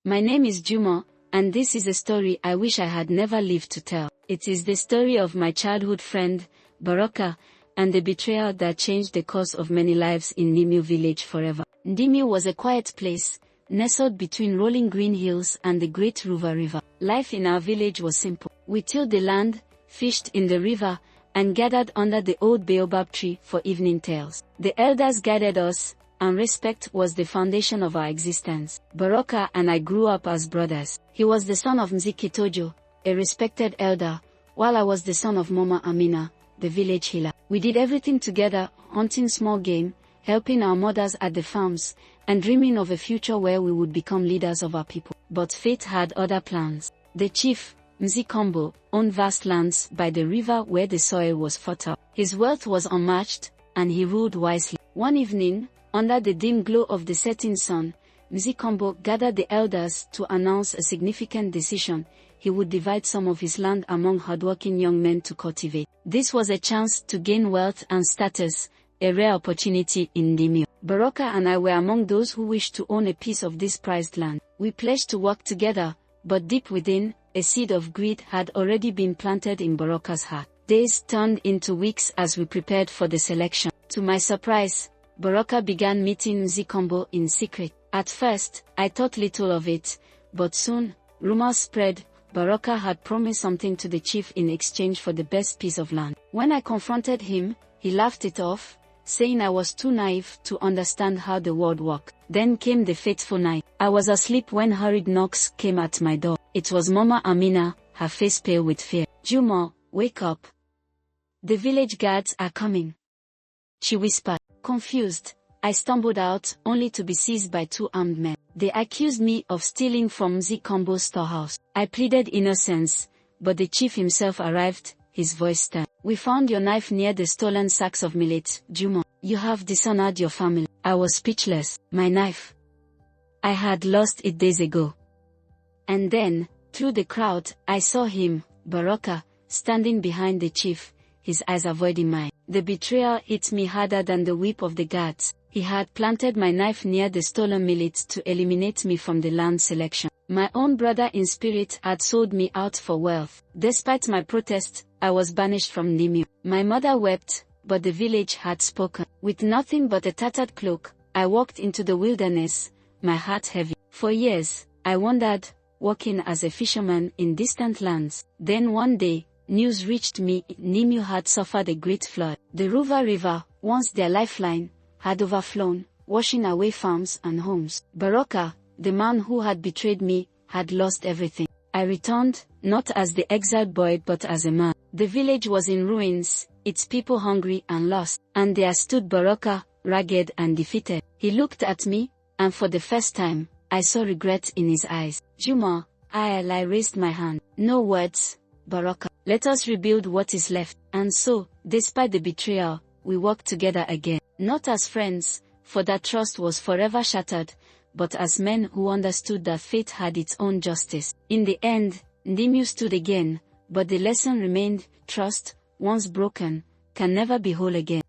My name is Juma, and this is a story I wish I had never lived to tell. It is the story of my childhood friend, Baraka, and the betrayal that changed the course of many lives in Ndemu Village forever. Ndemu was a quiet place, nestled between rolling green hills and the great river. Life in our village was simple. We tilled the land, fished in the river, and gathered under the old baobab tree for evening tales. The elders guided us, and respect was the foundation of our existence. Baraka and I grew up as brothers. He was the son of Mzikitojo, a respected elder, while I was the son of Mama Amina, the village healer. We did everything together, hunting small game, helping our mothers at the farms, and dreaming of a future where we would become leaders of our people. But fate had other plans. The chief, Mzikombo, owned vast lands by the river where the soil was fertile. His wealth was unmatched, and he ruled wisely. One evening, under the dim glow of the setting sun, Mzikombo gathered the elders to announce a significant decision. He would divide some of his land among hardworking young men to cultivate. This was a chance to gain wealth and status, a rare opportunity in Ndemu. Baraka and I were among those who wished to own a piece of this prized land. We pledged to work together, but deep within, a seed of greed had already been planted in Baraka's heart. Days turned into weeks as we prepared for the selection. To my surprise, Baraka began meeting Mzikombo in secret. At first, I thought little of it, but soon, rumors spread. Baraka had promised something to the chief in exchange for the best piece of land. When I confronted him, he laughed it off, saying I was too naive to understand how the world worked. Then came the fateful night. I was asleep when hurried knocks came at my door. It was Mama Amina, her face pale with fear. "Juma, wake up. The village guards are coming," she whispered. Confused, I stumbled out, only to be seized by two armed men. They accused me of stealing from Mzikombo's storehouse. I pleaded innocence, but the chief himself arrived, his voice stern. "We found your knife near the stolen sacks of millet, Juma. You have dishonored your family." I was speechless. My knife. I had lost it days ago. And then, through the crowd, I saw him, Baraka, standing behind the chief, his eyes avoiding mine. The betrayal hit me harder than the whip of the guards. He had planted my knife near the stolen millet to eliminate me from the land selection. My own brother in spirit had sold me out for wealth. Despite my protest, I was banished from Ndemu. My mother wept, but the village had spoken. With nothing but a tattered cloak, I walked into the wilderness, my heart heavy. For years, I wandered, working as a fisherman in distant lands. Then one day, news reached me. Ndemu had suffered a great flood. The river, once their lifeline, had overflown, washing away farms and homes. Baraka, the man who had betrayed me, had lost everything. I returned, not as the exiled boy but as a man. The village was in ruins, its people hungry and lost, and there stood Baraka, ragged and defeated. He looked at me, and for the first time, I saw regret in his eyes. "Juma," I raised my hand. "No words, Baraka. Let us rebuild what is left." And so, despite the betrayal, we worked together again. Not as friends, for that trust was forever shattered, but as men who understood that fate had its own justice. In the end, Ndemu stood again, but the lesson remained: trust, once broken, can never be whole again.